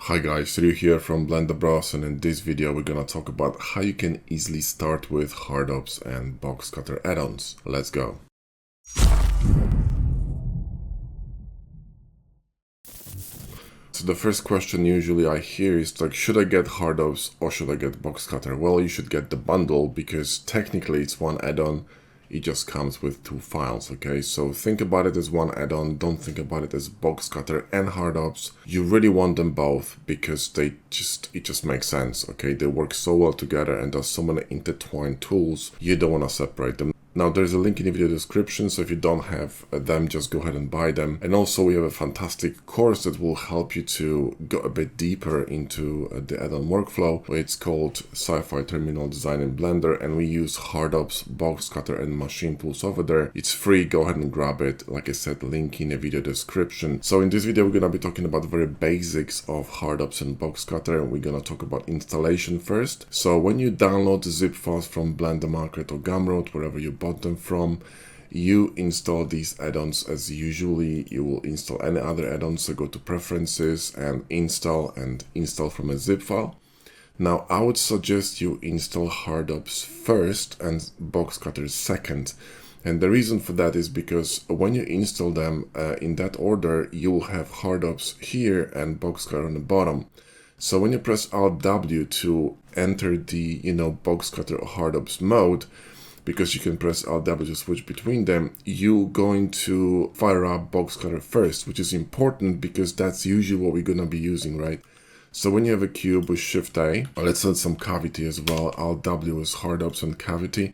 Hi guys, Ryuu here from Blender Bros, and in this video we're gonna talk about how you can easily start with HardOps and Boxcutter add-ons. Let's go. So the first question usually I hear is like, should I get HardOps or should I get Boxcutter? Well, you should get the bundle because technically it's one add-on. It just comes with two files, okay? So think about it as one add-on. Don't think about it as Boxcutter and HardOps. You really want them both because it just makes sense, okay? They work so well together and there's so many intertwined tools. You don't want to separate them. Now, there's a link in the video description, so if you don't have them, just go ahead and buy them. And also, we have a fantastic course that will help you to go a bit deeper into the add-on workflow. It's called Sci-Fi Terminal Design in Blender, and we use HardOps, Boxcutter, and Machine Tools over there. It's free, go ahead and grab it. Like I said, link in the video description. So in this video, we're gonna be talking about the very basics of HardOps and Boxcutter, and we're gonna talk about installation first. So when you download the zip files from Blender Market or Gumroad, wherever you bought them from, you install these add-ons as usually you will install any other add-ons. So go to preferences and install from a zip file. Now I would suggest you install HardOps first and Boxcutter second, and the reason for that is because when you install them in that order, you will have HardOps here and Boxcutter on the bottom. So when you press Alt W to enter the Boxcutter or HardOps mode, because you can press Alt W to switch between them, you're going to fire up Boxcutter first, which is important because that's usually what we're going to be using, right? So when you have a cube with Shift A, let's add some cavity as well. Alt W is HardOps and cavity.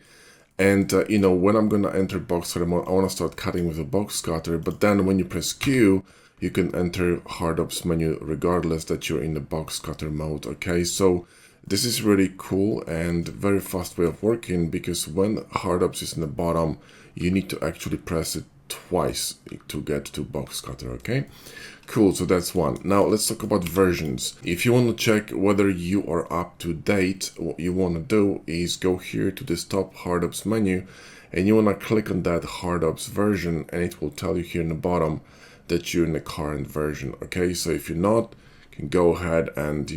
And when I'm going to enter Boxcutter mode, I want to start cutting with a Boxcutter, but then when you press Q, you can enter HardOps menu regardless that you're in the Boxcutter mode, okay? So this is really cool and very fast way of working because when HardOps is in the bottom, you need to actually press it twice to get to Boxcutter, okay? Cool, so that's one. Now let's talk about versions. If you want to check whether you are up to date, what you want to do is go here to this top HardOps menu and you want to click on that HardOps version and it will tell you here in the bottom that you're in the current version, okay? So if you're not, you can go ahead and,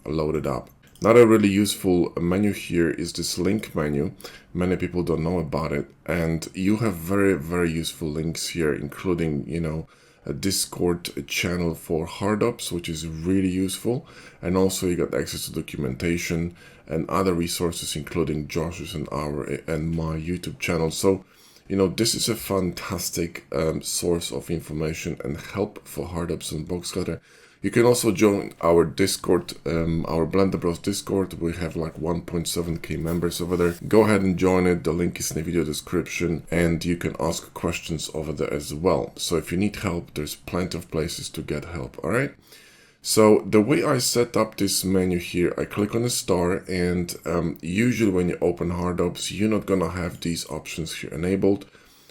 load it up. Another really useful menu here is this link menu. Many people don't know about it, and you have very, very useful links here, including, a Discord channel for HardOps, which is really useful, and also you got access to documentation and other resources, including Josh's and my YouTube channel. So, this is a fantastic source of information and help for HardOps and Boxcutter. You can also join our Discord, our Blender Bros Discord. We have like 1.7k members over there. Go ahead and join it. The link is in the video description and you can ask questions over there as well. So if you need help, there's plenty of places to get help, all right? So the way I set up this menu here, I click on the star and usually when you open HardOps, you're not gonna have these options here enabled.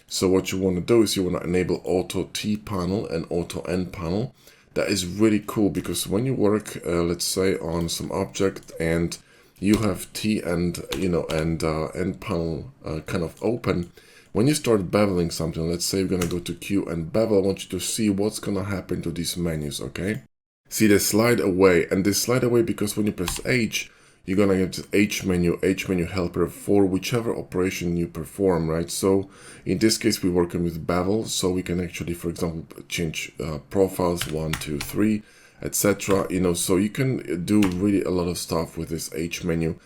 So what you wanna do is you wanna enable Auto T panel and Auto End panel. That is really cool because when you work, let's say on some object and you have T and, end panel kind of open, when you start beveling something, let's say we're going to go to Q and bevel, I want you to see what's going to happen to these menus, okay? See, they slide away, and they slide away because when you press H, you're going to get the H menu helper for whichever operation you perform, right? So in this case, we're working with bevel, so we can actually, for example, change profiles 1, 2, 3, etc. So you can do really a lot of stuff with this H menu.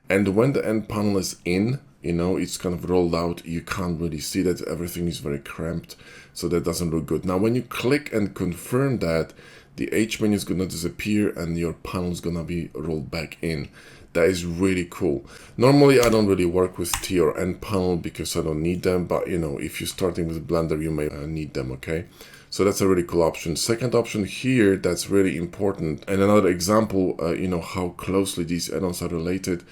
And when the end panel is in, it's kind of rolled out, you can't really see that. Everything is very cramped, so that doesn't look good. Now, when you click and confirm that, the H menu is going to disappear and your panel is going to be rolled back in. That is really cool. Normally, I don't really work with T or End panel because I don't need them, but if you're starting with Blender, you may need them, okay? So that's a really cool option. Second option here, that's really important. And another example, how closely these add-ons are related,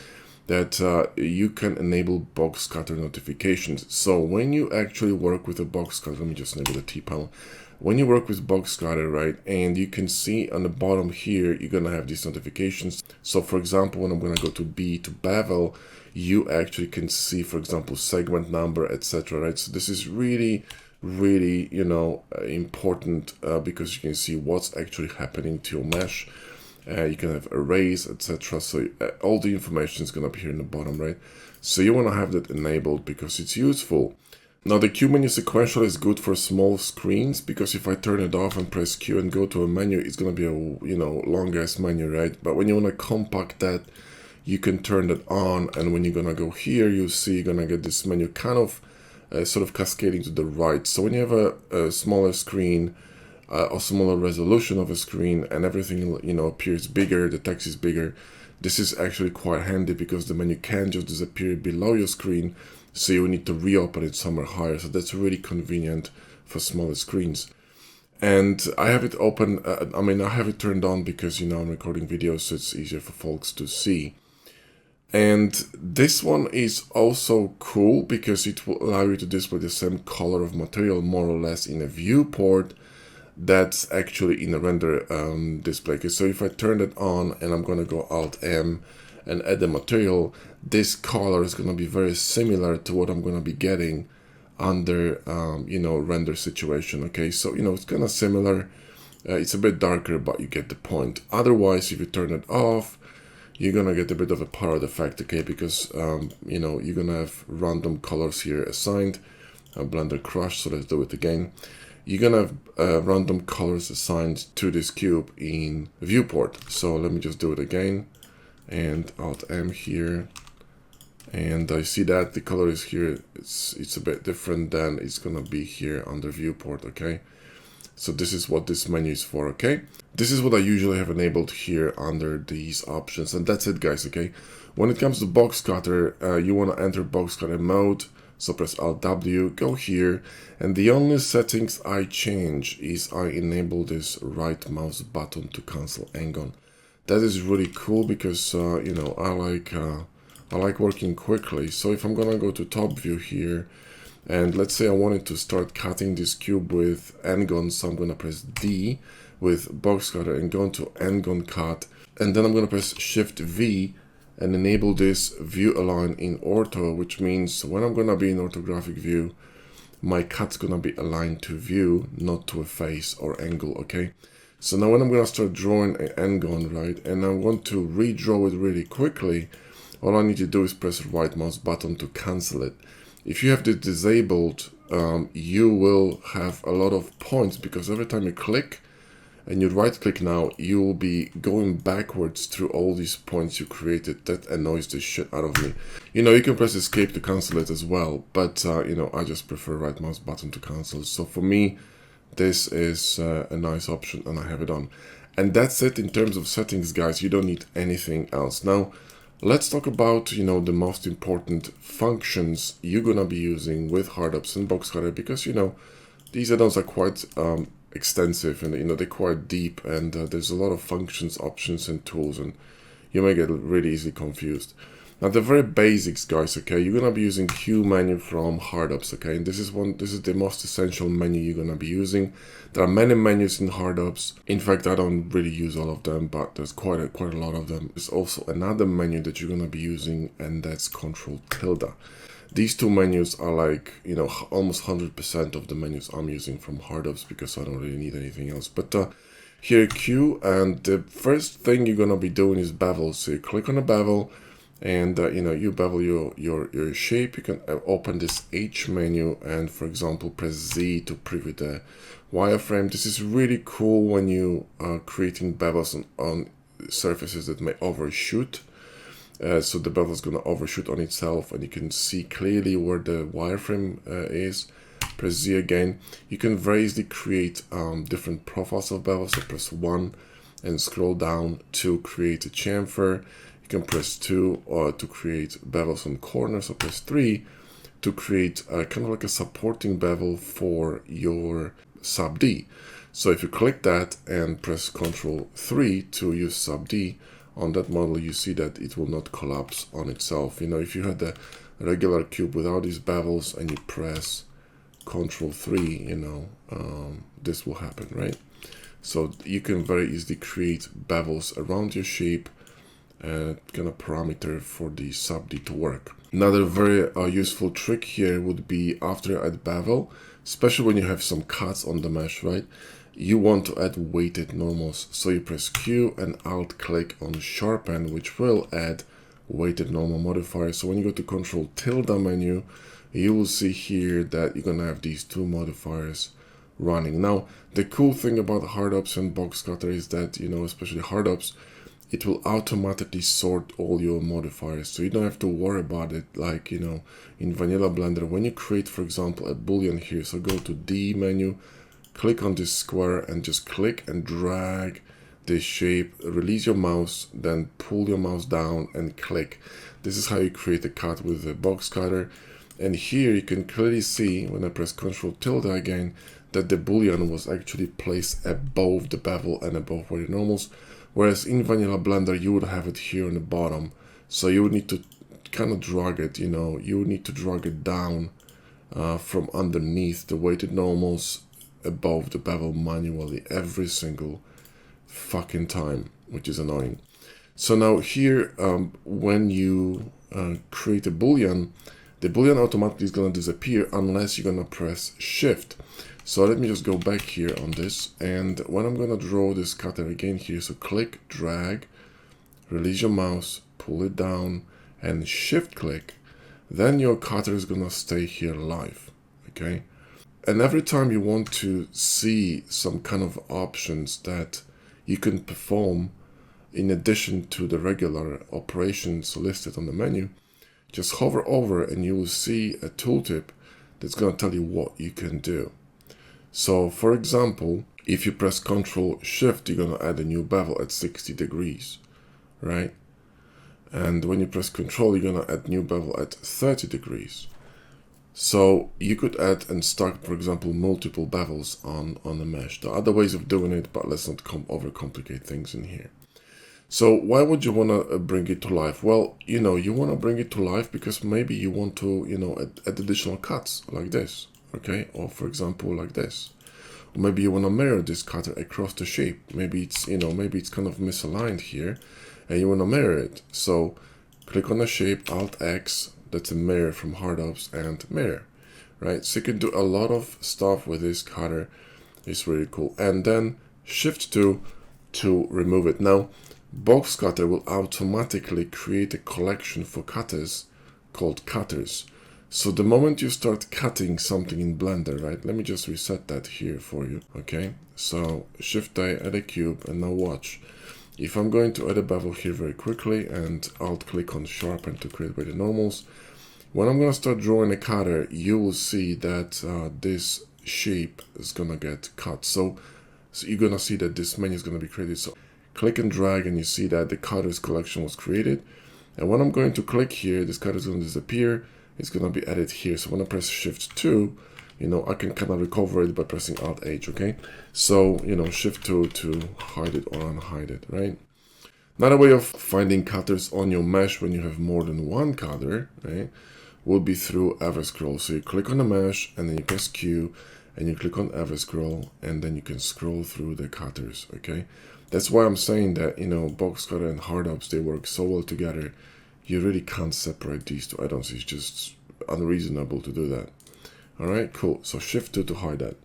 that you can enable Boxcutter notifications. So when you actually work with a Boxcutter, let me just enable the T panel. When you work with Boxcutter, right, and you can see on the bottom here, you're going to have these notifications. So for example, when I'm going to go to B to bevel, you actually can see, for example, segment number, etc., right? So this is really, really, important because you can see what's actually happening to your mesh. You can have arrays, etc. So all the information is going to be here in the bottom, right? So you want to have that enabled because it's useful. Now the Q menu sequential is good for small screens, because if I turn it off and press Q and go to a menu, it's going to be a long ass menu, right? But when you want to compact that, you can turn that on, and when you're going to go here, you see you're going to get this menu kind of sort of cascading to the right. So when you have a smaller screen, or smaller resolution of a screen, and everything appears bigger, the text is bigger, this is actually quite handy because the menu can just disappear below your screen, so you need to reopen it somewhere higher. So that's really convenient for smaller screens. And I have it open, I have it turned on because I'm recording videos, so it's easier for folks to see. And this one is also cool because it will allow you to display the same color of material more or less in a viewport that's actually in a render display. So if I turn it on and I'm going to go Alt M and add the material, this color is going to be very similar to what I'm going to be getting under render situation. Okay, so it's kind of similar. It's a bit darker, but you get the point. Otherwise, if you turn it off, you're gonna get a bit of a parrot effect, okay, because you're gonna have random colors here assigned. Blender crush, so let's do it again. You're gonna have random colors assigned to this cube in viewport. So let me just do it again, and Alt M here, and I see that the color is here. It's a bit different than it's gonna be here under viewport, okay. So this is what this menu is for, okay? This is what I usually have enabled here under these options, and that's it, guys, okay? When it comes to Boxcutter, you want to enter Boxcutter mode, so press Alt-W, go here, and the only settings I change is I enable this right mouse button to cancel Angon. That is really cool because, I like working quickly. So if I'm gonna go to top view here, and let's say I wanted to start cutting this cube with Ngon, so I'm going to press D with Boxcutter and go into Ngon cut, and then I'm going to press Shift V and enable this view align in ortho, which means when I'm going to be in orthographic view, my cut's going to be aligned to view, not to a face or angle, okay? So now when I'm going to start drawing an Ngon, right, and I want to redraw it really quickly, all I need to do is press the right mouse button to cancel it. If you have this disabled, you will have a lot of points, because every time you click and you right click now, you will be going backwards through all these points you created. That annoys the shit out of me. You can press escape to cancel it as well, but I just prefer right mouse button to cancel. So for me, this is a nice option, and I have it on. And that's it in terms of settings, guys. You don't need anything else. Now, let's talk about, the most important functions you're gonna be using with HardOPs and Boxcutter, because, these add-ons are quite extensive, and, they're quite deep, and there's a lot of functions, options, and tools, and you may get really easily confused. Now, the very basics, guys, okay, you're gonna be using Q menu from HardOPs, okay, and this is the most essential menu you're gonna be using. There are many menus in HardOPs. In fact, I don't really use all of them, but there's quite a lot of them. There's also another menu that you're gonna be using, and that's Control tilde. These two menus are like, almost 100% of the menus I'm using from HardOPs, because I don't really need anything else. But here Q, and the first thing you're gonna be doing is bevel. So you click on a bevel, and you bevel your shape. You can open this H menu and, for example, press Z to preview the wireframe. This is really cool when you are creating bevels on surfaces that may overshoot. So the bevel is going to overshoot on itself, and you can see clearly where the wireframe is. Press Z again. You can variously create different profiles of bevels. So press 1 and scroll down to create a chamfer. You can press 2 to create bevels on corners, or press 3 to create kind of like a supporting bevel for your sub D. So if you click that and press Ctrl 3 to use sub D on that model, you see that it will not collapse on itself. If you had a regular cube without these bevels and you press Ctrl 3, this will happen, right? So you can very easily create bevels around your shape, kind of parameter for the sub D to work. Another very useful trick here would be, after you add bevel, especially when you have some cuts on the mesh, right? you want to add weighted normals. So you press Q and Alt click on sharpen, which will add weighted normal modifier. So when you go to Control tilde menu, you will see here that you're gonna have these two modifiers running. Now, the cool thing about HardOPs and Boxcutter is that, you know, especially HardOPs, it will automatically sort all your modifiers. So you don't have to worry about it like, you know, in vanilla Blender. When you create, for example, a boolean here, so go to D menu, click on this square and just click and drag this shape, release your mouse, then pull your mouse down and click. This is how you create a cut with the Boxcutter. And here you can clearly see when I press Control tilde again that the boolean was actually placed above the bevel and above weighted normals. Whereas in vanilla Blender, you would have it here on the bottom. So you would need to kind of drag it, you know, you would need to drag it down from underneath the weighted normals above the bevel manually every single fucking time, which is annoying. So now here, when you create a boolean, the boolean automatically is going to disappear unless you're going to press shift. So let me just go back here on this, and when I'm going to draw this cutter again here, so click, drag, release your mouse, pull it down, and shift click, then your cutter is going to stay here live, okay? And every time you want to see some kind of options that you can perform in addition to the regular operations listed on the menu, just hover over and you will see a tooltip that's going to tell you what you can do. So for example, if you press Ctrl Shift, you're going to add a new bevel at 60 degrees, right? And when you press Control, you're going to add new bevel at 30 degrees. So you could add and stack, for example, multiple bevels on the mesh. There are other ways of doing it, but let's not overcomplicate things in here. So why would you want to bring it to life? Well, you know, you want to bring it to life because maybe you want to, you know, add additional cuts like this, okay? Or for example, like this. Or maybe you want to mirror this cutter across the shape. Maybe it's, you know, maybe it's kind of misaligned here and you want to mirror it. So click on the shape, Alt X, that's a mirror from HardOps, and mirror, right? So you can do a lot of stuff with this cutter. It's really cool. And then Shift 2 to remove it. Now, Boxcutter will automatically create a collection for cutters called cutters. So the moment you start cutting something in Blender, right? Let me just reset that here for you, okay? So Shift A, add a cube, and now watch. If I'm going to add a bevel here very quickly and Alt click on sharpen to create weighted normals, when I'm going to start drawing a cutter, you will see that this shape is going to get cut. So you're going to see that this menu is going to be created. So click and drag and you see that the cutters collection was created. And when I'm going to click here, this cutter is going to disappear. It's going to be added here. So when I press Shift 2, you know, I can kind of recover it by pressing Alt H, okay? So, you know, Shift 2 to hide it or unhide it, right? Another way of finding cutters on your mesh when you have more than one cutter, right, will be through Scroll. So you click on the mesh and then you press Q and you click on Scroll and then you can scroll through the cutters, okay? That's why I'm saying that, you know, Boxcutter and HardOps, they work so well together. You really can't separate these two items. It's just unreasonable to do that. All right, cool. So Shift 2 to hide that.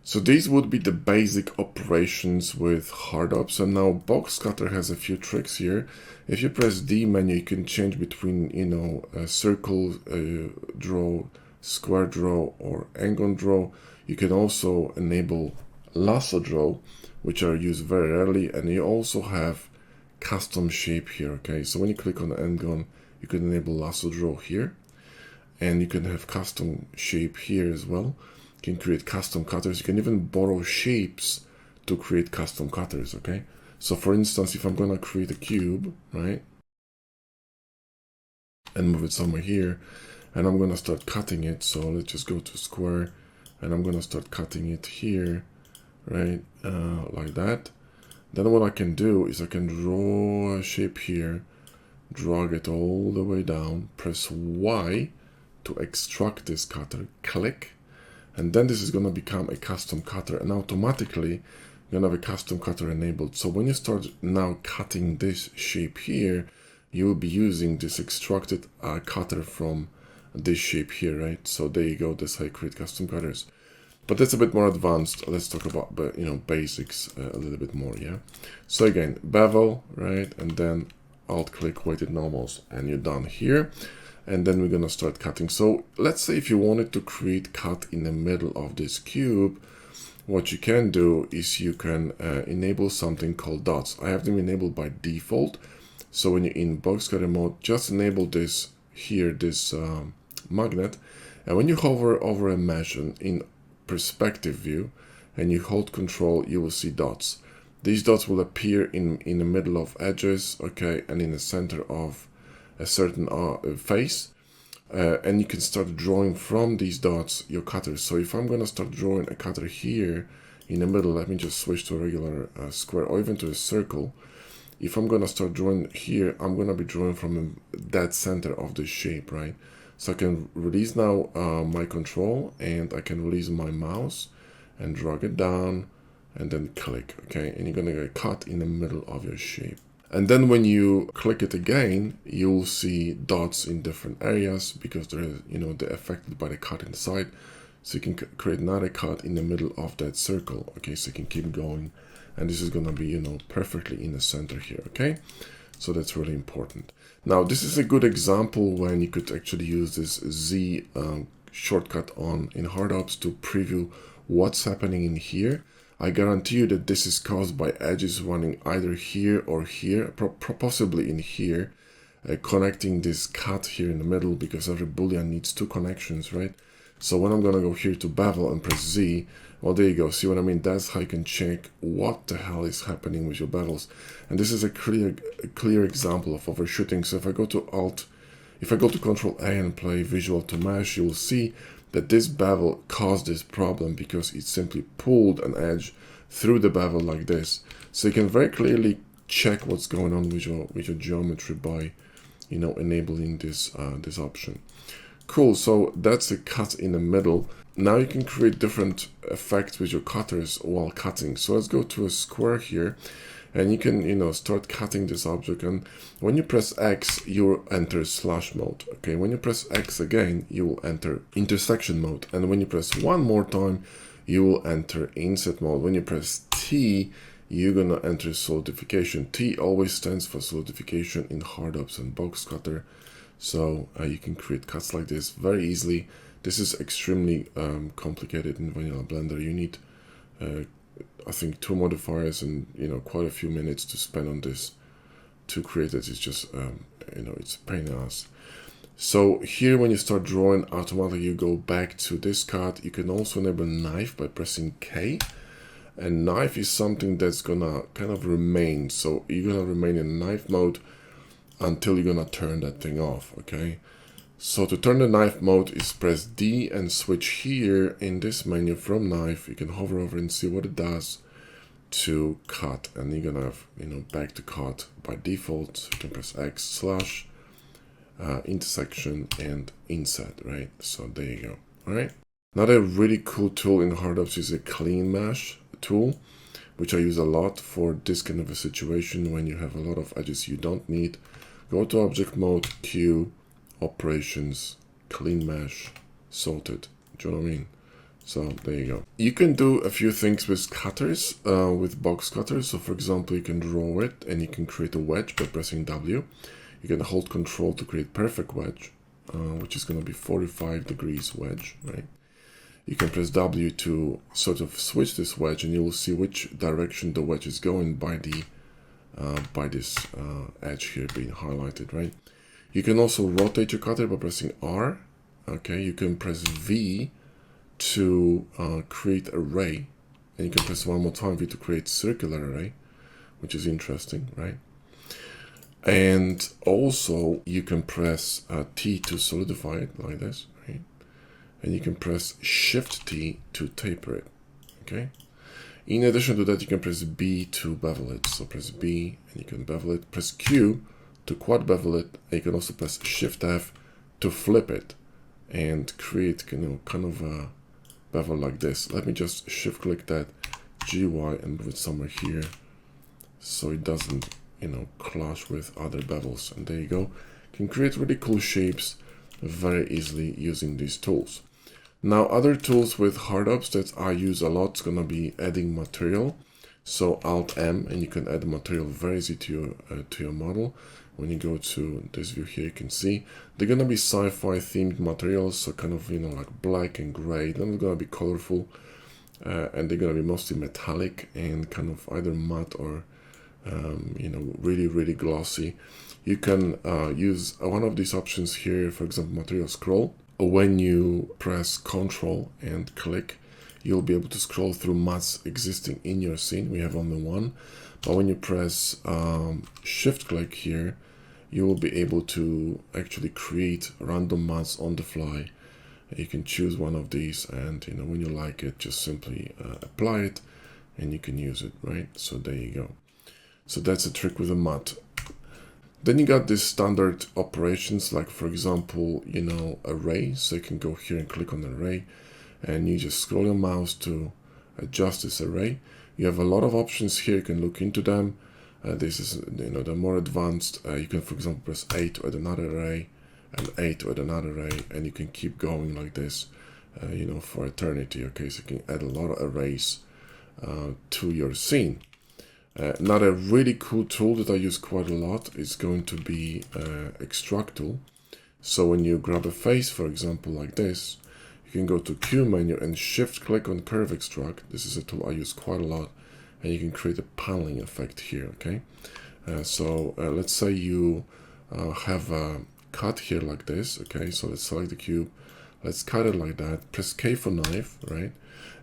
So these would be the basic operations with HardOps. And now Boxcutter has a few tricks here. If you press D menu, you can change between, you know, a circle draw, square draw, or angle draw. You can also enable lasso draw, which are used very rarely. And you also have custom shape here, okay? So when you click on the endgun, you can enable lasso draw here. And you can have custom shape here as well. You can create custom cutters. You can even borrow shapes to create custom cutters, okay? So for instance, if I'm gonna create a cube, right? And move it somewhere here, and I'm gonna start cutting it. So let's just go to square, and I'm gonna start cutting it here, right? Like that. Then what I can do is I can draw a shape here, drag it all the way down, press Y, to extract this cutter, click, and then this is going to become a custom cutter, and automatically you're going to have a custom cutter enabled. So when you start now cutting this shape here, you will be using this extracted cutter from this shape here, right? So there you go, that's how you create custom cutters. But that's a bit more advanced. Let's talk about, basics a little bit more, yeah? So again, bevel, right? And then alt-click weighted normals, and you're done here. And then we're gonna start cutting. So let's say if you wanted to create cut in the middle of this cube, what you can do is you can enable something called dots. I have them enabled by default. So when you're in Boxcutter mode, just enable this here, this magnet. And when you hover over a mesh in perspective view and you hold control, you will see dots. These dots will appear in the middle of edges, okay, and in the center of a certain face. And you can start drawing from these dots your cutters. So if I'm gonna start drawing a cutter here in the middle, let me just switch to a regular square or even to a circle. If I'm gonna start drawing here, I'm gonna be drawing from that center of the shape, right? So I can release now my control, and I can release my mouse and drag it down and then click, okay? And you're gonna get cut in the middle of your shape. And then when you click it again, you'll see dots in different areas because they're affected by the cut inside. So you can create another cut in the middle of that circle, okay? So you can keep going. And this is gonna be, perfectly in the center here, okay? So that's really important. Now, this is a good example when you could actually use this Z shortcut in HardOps to preview what's happening in here. I guarantee you that this is caused by edges running either here or here, possibly in here, connecting this cut here in the middle, because every boolean needs two connections, right? So when I'm gonna go here to bevel and press Z, well, there you go. See what I mean? That's how you can check what the hell is happening with your bevels. And this is a clear example of overshooting. So if I go to Control A and play Visual to Mesh, you will see that this bevel caused this problem because it simply pulled an edge through the bevel like this. So you can very clearly check what's going on with your geometry by, enabling this this option. Cool. So that's the cut in the middle. Now you can create different effects with your cutters while cutting. So let's go to a square here, and you can, start cutting this object. And when you press X, you'll enter slash mode. Okay. When you press X again, you will enter intersection mode. And when you press one more time, you will enter inset mode. When you press T, you're gonna enter solidification. T always stands for solidification in HardOps and Boxcutter. So you can create cuts like this very easily. This is extremely complicated in Vanilla Blender. You need, I think, 2 modifiers and quite a few minutes to spend on this to create it. It's just it's a pain in the ass. So here, when you start drawing, automatically you go back to this cut. You can also enable knife by pressing K. And knife is something that's gonna kind of remain. So you're gonna remain in knife mode until you're gonna turn that thing off, okay? So to turn the knife mode is press D and switch here in this menu from knife. You can hover over and see what it does to cut, and you're gonna have back to cut by default. So you can press X slash intersection and inset, right? So there you go. All right. Another really cool tool in HardOps is a clean mesh tool, which I use a lot for this kind of a situation when you have a lot of edges you don't need. Go to object mode, Q, operations, clean mesh, sorted. Do you know what I mean? So there you go. You can do a few things with cutters, with Boxcutter. So for example, you can draw it and you can create a wedge by pressing W. You can hold control to create perfect wedge, which is going to be 45 degrees wedge, right? You can press W to sort of switch this wedge, and you will see which direction the wedge is going by this edge here being highlighted, right? You can also rotate your cutter by pressing R. Okay, you can press V to create a ray, and you can press one more time V to create circular array, which is interesting, right? And also you can press T to solidify it like this, right? And you can press Shift T to taper it, okay? In addition to that, you can press B to bevel it. So press B and you can bevel it. Press Q to quad bevel it. And you can also press Shift F to flip it and create kind of a bevel like this. Let me just shift click that GUI and move it somewhere here so it doesn't clash with other bevels. And there you go. You can create really cool shapes very easily using these tools. Now, other tools with HardOps that I use a lot is going to be adding material. So Alt M, and you can add material very easy to your model. When you go to this view here, you can see they're going to be sci-fi themed materials, so kind of, you know, like black and gray. They're not going to be colorful, and they're going to be mostly metallic and kind of either matte or, you know, really, really glossy. You can use one of these options here, for example, material scroll. When you press Ctrl and click, you'll be able to scroll through mattes existing in your scene. We have only one, but when you press shift click here, you will be able to actually create random mattes on the fly. You can choose one of these, and you know, when you like it, just simply apply it and you can use it, right? So there you go. So that's a trick with a matte. Then you got these standard operations, like for example, you know, array. So you can go here and click on array, and you just scroll your mouse to adjust this array. You have a lot of options here. You can look into them. This is, you know, the more advanced. You can, for example, press A to add another array, and A to add another array, and you can keep going like this, you know, for eternity. Okay, so you can add a lot of arrays to your scene. Another really cool tool that I use quite a lot is going to be extract tool. So when you grab a face, for example, like this, you can go to Q menu and shift click on curve extract. This is a tool I use quite a lot, and you can create a paneling effect here. Okay, so let's say you have a cut here like this. Okay, so let's select the cube, let's cut it like that, press K for knife, right?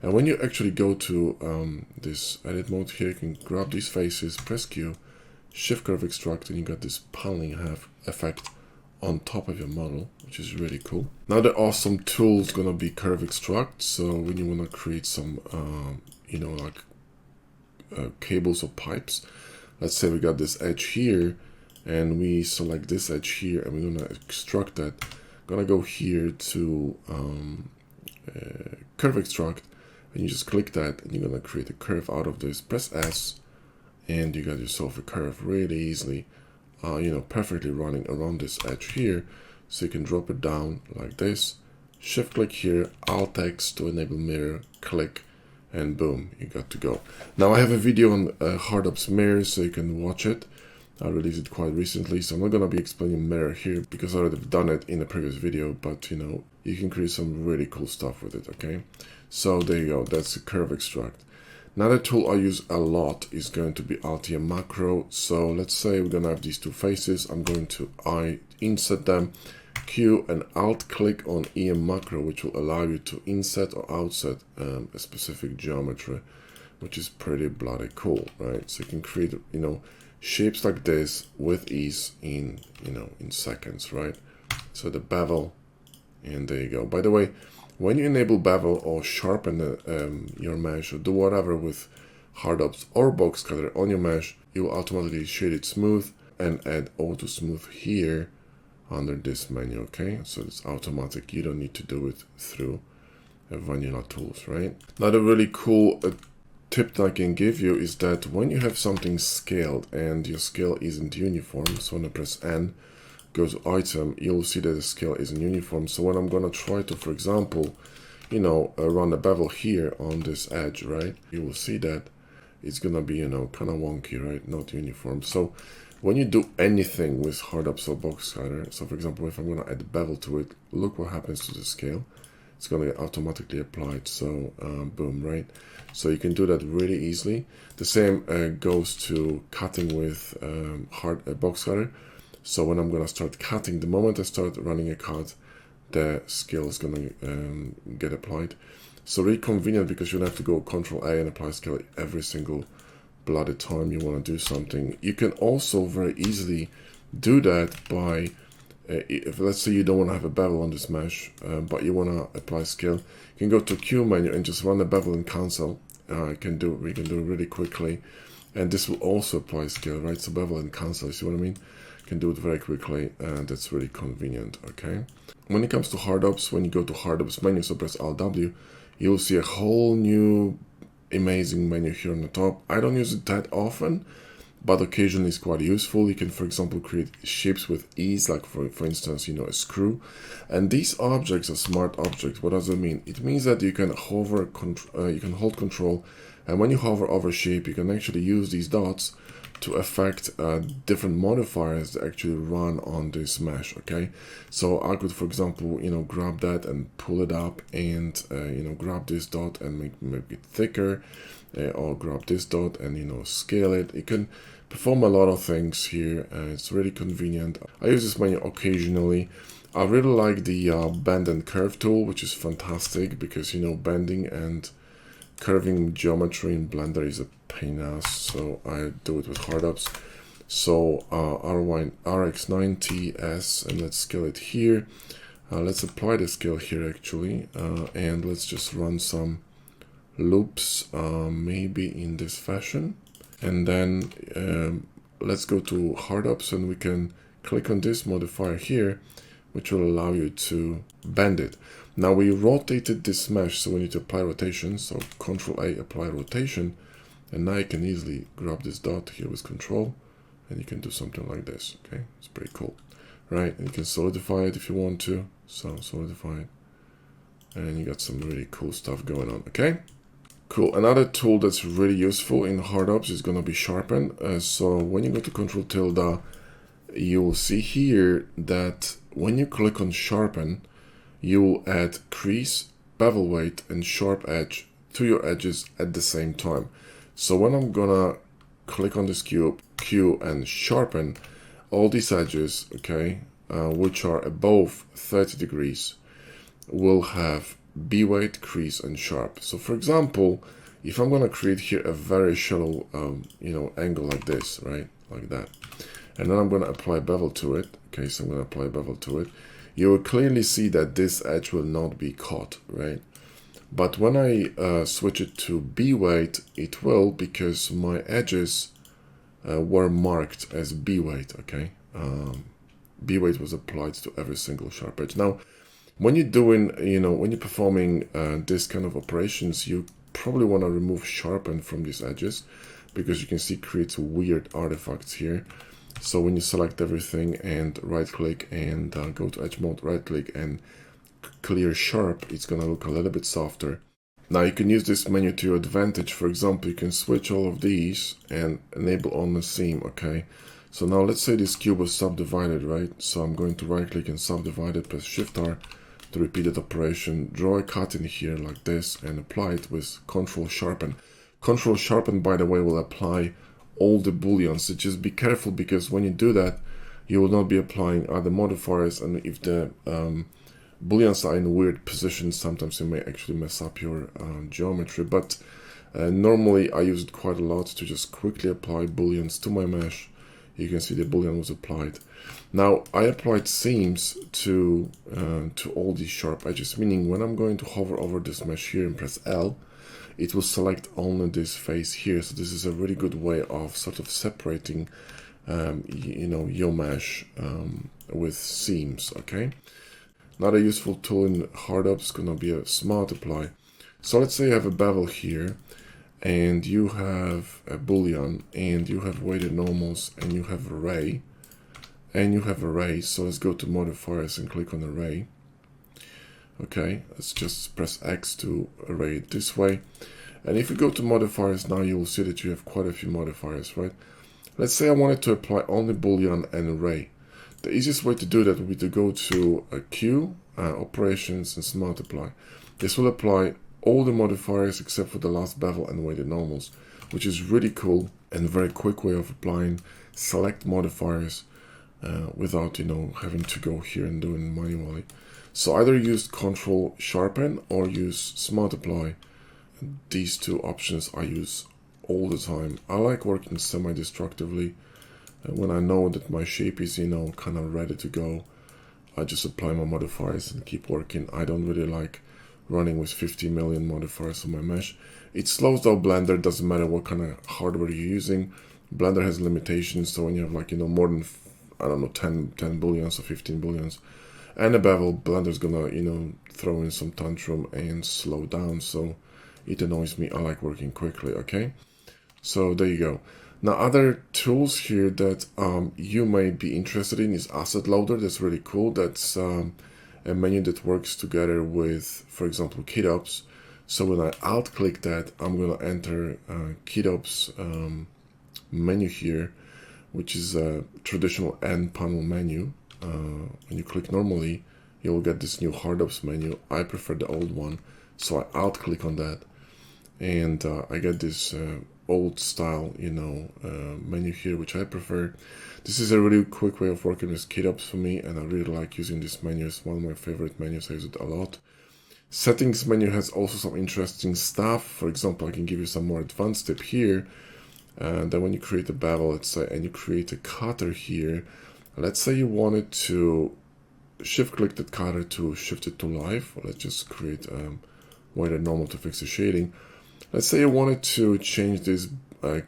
And when you actually go to this edit mode here, you can grab these faces, press Q, shift curve extract, and you got this paneling effect on top of your model, which is really cool. Now the awesome tool is gonna be curve extract. So when you wanna create some, you know, like cables or pipes, let's say we got this edge here, and we select this edge here, and we're gonna extract that. Gonna go here to curve extract, and you just click that, and you're gonna create a curve out of this. Press S, and you got yourself a curve really easily, you know, perfectly running around this edge here. So you can drop it down like this, shift click here, Alt X to enable mirror, click, and boom, you got to go. Now I have a video on HardOps mirrors, so you can watch it. I released it quite recently, so I'm not gonna be explaining mirror here because I already done it in a previous video, but you know, you can create some really cool stuff with it, okay? So there you go, that's a curve extract. Another tool I use a lot is going to be Alt EM macro. So let's say we're gonna have these two faces. I'm going to insert them, Q and Alt click on EM macro, which will allow you to inset or outset a specific geometry, which is pretty bloody cool, right? So you can create, you know, shapes like this with ease in, you know, in seconds, right? So the bevel, and there you go. By the way, when you enable bevel or sharpen your mesh or do whatever with HardOps or Boxcutter on your mesh, you will automatically shade it smooth and add auto smooth here under this menu, okay? So it's automatic. You don't need to do it through vanilla tools, right? Another really cool tip that I can give you is that when you have something scaled and your scale isn't uniform, so when I press N, go to item, you'll see that the scale isn't uniform. So when I'm gonna try to, for example, you know, run a bevel here on this edge, right, you will see that it's gonna be, you know, kind of wonky, right, not uniform. So when you do anything with HardOps or Boxcutter, so for example, if I'm gonna add a bevel to it, look what happens to the scale. It's gonna get automatically applied. So boom, right? So you can do that really easily. The same goes to cutting with Boxcutter. So when I'm gonna start cutting, the moment I start running a cut, the scale is gonna get applied. So really convenient because you don't have to go Control A and apply scale every single bloody time you want to do something. You can also very easily do that by if let's say you don't want to have a bevel on this mesh, but you want to apply scale, you can go to Q menu and just run the bevel and cancel. We can do it really quickly, and this will also apply scale, right? So bevel and cancel, you see what I mean? You can do it very quickly, and that's really convenient, okay? When it comes to HardOps, when you go to HardOps menu, so press Alt W, you'll see a whole new amazing menu here on the top. I don't use it that often, but occasionally it's quite useful. You can, for example, create shapes with ease, like for instance, you know, a screw. And these objects are smart objects. What does it mean? It means that you can hover, you can hold control, and when you hover over shape, you can actually use these dots to affect different modifiers that actually run on this mesh. Okay, so I could, for example, you know, grab that and pull it up, and you know, grab this dot and make it thicker, or grab this dot and, you know, scale it. You can perform a lot of things here, and it's really convenient. I use this menu occasionally. I really like the bend and curve tool, which is fantastic because, you know, bending and curving geometry in Blender is a pain in the ass, so I do it with HardOps. So RX90S, and let's scale it here. Let's apply the scale here actually, and let's just run some loops, maybe in this fashion. And then let's go to HardOps, and we can click on this modifier here, which will allow you to bend it. Now we rotated this mesh, so we need to apply rotation. So Control A, apply rotation, and now you can easily grab this dot here with Control, and you can do something like this. Okay, it's pretty cool, right? And you can solidify it if you want to. So solidify it, and you got some really cool stuff going on. Okay, cool. Another tool that's really useful in HardOps is going to be sharpen. So when you go to Control tilde, you will see here that when you click on sharpen, you will add crease, bevel weight, and sharp edge to your edges at the same time. So when I'm gonna click on this Q and sharpen, all these edges, okay, which are above 30 degrees, will have B weight, crease, and sharp. So for example, if I'm gonna create here a very shallow, you know, angle like this, right, like that, and then I'm gonna apply bevel to it. Okay, so I'm gonna apply bevel to it. You will clearly see that this edge will not be caught, right? But when I switch it to B weight, it will, because my edges were marked as B weight, okay? B weight was applied to every single sharp edge. Now, when you're doing, you know, when you're performing this kind of operations, you probably want to remove sharpen from these edges, because you can see it creates weird artifacts here. So when you select everything and right click and go to edge mode, right click and clear sharp, it's gonna look a little bit softer. Now you can use this menu to your advantage. For example, you can switch all of these and enable on the seam. Okay, so now let's say this cube was subdivided, right? So I'm going to right click and subdivide it, press Shift R to repeat that operation, draw a cut in here like this, and apply it with Control Sharpen. Control Sharpen, by the way, will apply all the booleans. So just be careful, because when you do that, you will not be applying other modifiers, and if the booleans are in weird positions, sometimes you may actually mess up your geometry. But normally I use it quite a lot to just quickly apply booleans to my mesh. You can see the boolean was applied. Now I applied seams to all these sharp edges, meaning when I'm going to hover over this mesh here and press L, it will select only this face here. So this is a really good way of sort of separating you know, your mesh with seams. Okay, another useful tool in HardOps is going to be a smart apply. So let's say you have a bevel here, and you have a boolean, and you have weighted normals, and you have array, and you have array. So let's go to modifiers and click on array. Okay, let's just press X to array it this way. And if you go to modifiers now, you will see that you have quite a few modifiers, right? Let's say I wanted to apply only boolean and array. The easiest way to do that would be to go to a Q, operations, and smart apply. This will apply all the modifiers except for the last bevel and weighted normals, which is really cool and very quick way of applying select modifiers without, you know, having to go here and doing manually. So either use Control Sharpen or use Smart Apply. These two options I use all the time. I like working semi-destructively. When I know that my shape is, you know, kind of ready to go, I just apply my modifiers and keep working. I don't really like running with 50 million modifiers on my mesh. It slows down Blender, doesn't matter what kind of hardware you're using. Blender has limitations, so when you have, like, you know, more than, I don't know, 10 booleans or 15 booleans, and a bevel, Blender's gonna, you know, throw in some tantrum and slow down, so it annoys me. I like working quickly. Okay, so there you go. Now, other tools here that you may be interested in is Asset Loader. That's really cool. That's a menu that works together with, for example, HardOps. So when I alt-click that, I'm going to enter HardOps menu here, which is a traditional end panel menu. When you click normally, you'll get this new HardOps menu. I prefer the old one, so I alt-click on that, and I get this old style, menu here, which I prefer. This is a really quick way of working with HardOps for me, and I really like using this menu. It's one of my favorite menus. I use it a lot. Settings menu has also some interesting stuff. For example, I can give you some more advanced tip here. And then when you create a bevel, let's say, and you create a cutter here, let's say you wanted to shift click that cutter to shift it to live. Let's just create wider normal to fix the shading. Let's say you wanted to change this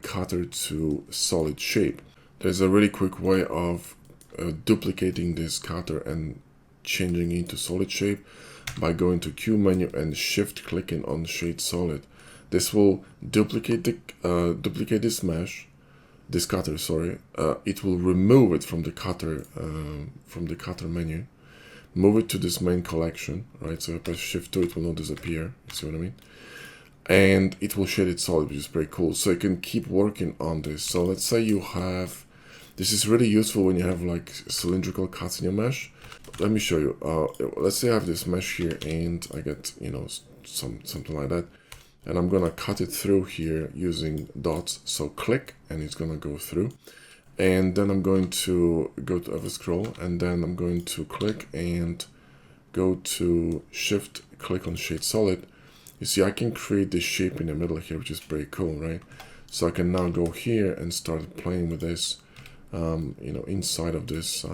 cutter to solid shape. There's a really quick way of duplicating this cutter and changing it to solid shape by going to Q menu and shift clicking on shade solid. This will duplicate this mesh, this cutter, sorry. It will remove it from the cutter menu, move it to this main collection, right? So if I press Shift 2, it will not disappear. You see what I mean? And it will shade it solid, which is very cool. So you can keep working on this. So let's say you have, this is really useful when you have like cylindrical cuts in your mesh. Let me show you. Let's say I have this mesh here and I get, something like that. And I'm gonna cut it through here using dots. So click and it's gonna go through. And then I'm going to go to Ever Scroll, and then I'm going to click and go to Shift, click on Shade Solid. You see, I can create this shape in the middle here, which is pretty cool, right? So I can now go here and start playing with this, inside of this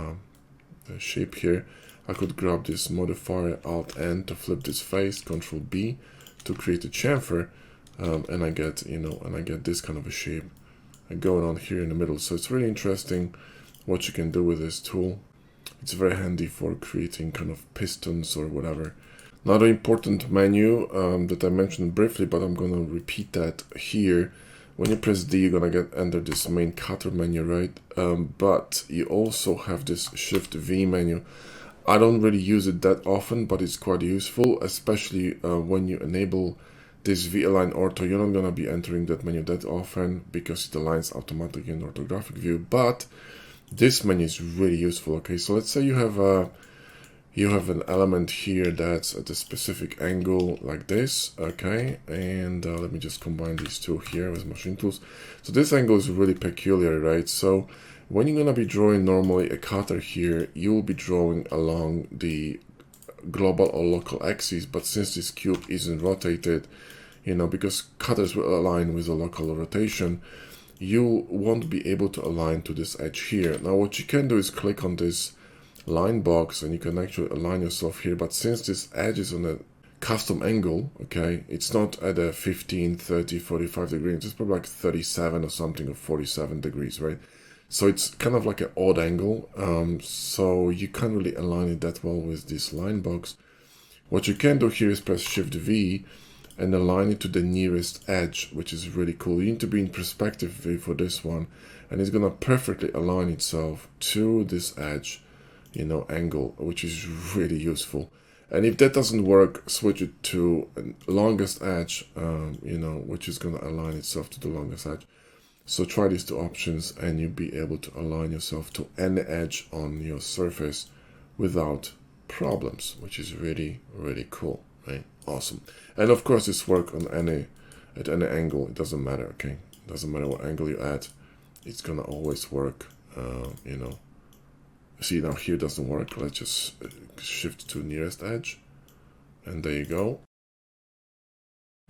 shape here. I could grab this modifier, Alt-N to flip this face, Control-B to create a chamfer, and I get this kind of a shape going on here in the middle. So it's really interesting what you can do with this tool. It's very handy for creating kind of pistons or whatever. Another important menu that I mentioned briefly, but I'm gonna repeat that here. When you press D, you're gonna enter this main cutter menu, right? But you also have this Shift V menu. I don't really use it that often, but it's quite useful, especially when you enable this V-Align Ortho. You're not gonna be entering that menu that often because it aligns automatically in orthographic view, but this menu is really useful. Okay, so let's say you have an element here that's at a specific angle like this, okay, and let me just combine these two here with machine tools. So this angle is really peculiar, right? So when you're gonna be drawing normally a cutter here, you will be drawing along the global or local axis, but since this cube isn't rotated, because cutters will align with a local rotation, you won't be able to align to this edge here. Now what you can do is click on this line box and you can actually align yourself here, but since this edge is on a custom angle, okay, it's not at a 15, 30, 45 degrees, it's probably like 37 or something, or 47 degrees, right? So it's kind of like an odd angle, so you can't really align it that well with this line box. What you can do here is press Shift V and align it to the nearest edge, which is really cool. You need to be in perspective view for this one, and it's gonna perfectly align itself to this edge, angle, which is really useful. And if that doesn't work, switch it to longest edge, which is gonna align itself to the longest edge. So try these two options and you'll be able to align yourself to any edge on your surface without problems, which is really, really cool, right? Awesome. And of course this works at any angle. It doesn't matter, okay? It doesn't matter what angle you're at. It's gonna always work, See, now here it doesn't work. Let's just shift to nearest edge. And there you go.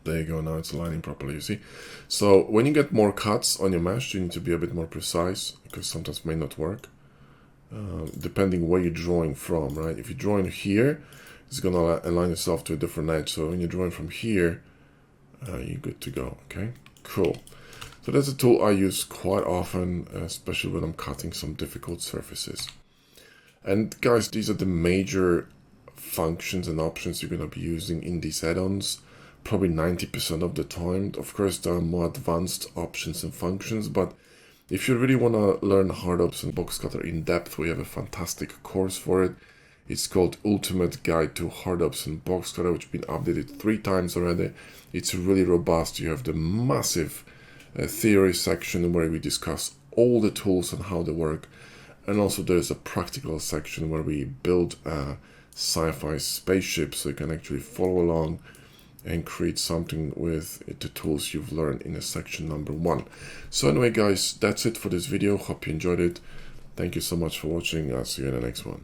There you go, now it's aligning properly, you see. So when you get more cuts on your mesh, you need to be a bit more precise because sometimes it may not work, depending where you're drawing from, right? If you're drawing here, it's gonna align itself to a different edge. So when you're drawing from here, you're good to go, okay? Cool. So that's a tool I use quite often, especially when I'm cutting some difficult surfaces. And guys, these are the major functions and options you're gonna be using in these add-ons. Probably 90% of the time. Of course, there are more advanced options and functions, but If you really want to learn HardOPs and Boxcutter in depth, we have a fantastic course for it. It's called Ultimate Guide to HardOPs and Boxcutter, which has been updated 3 times already. It's really robust. You have the massive theory section where we discuss all the tools and how they work. And also there's a practical section where we build a sci-fi spaceship so you can actually follow along and create something with the tools you've learned in the section number 1. So anyway guys, that's it for this video. Hope you enjoyed it. Thank you so much for watching. I'll see you in the next one.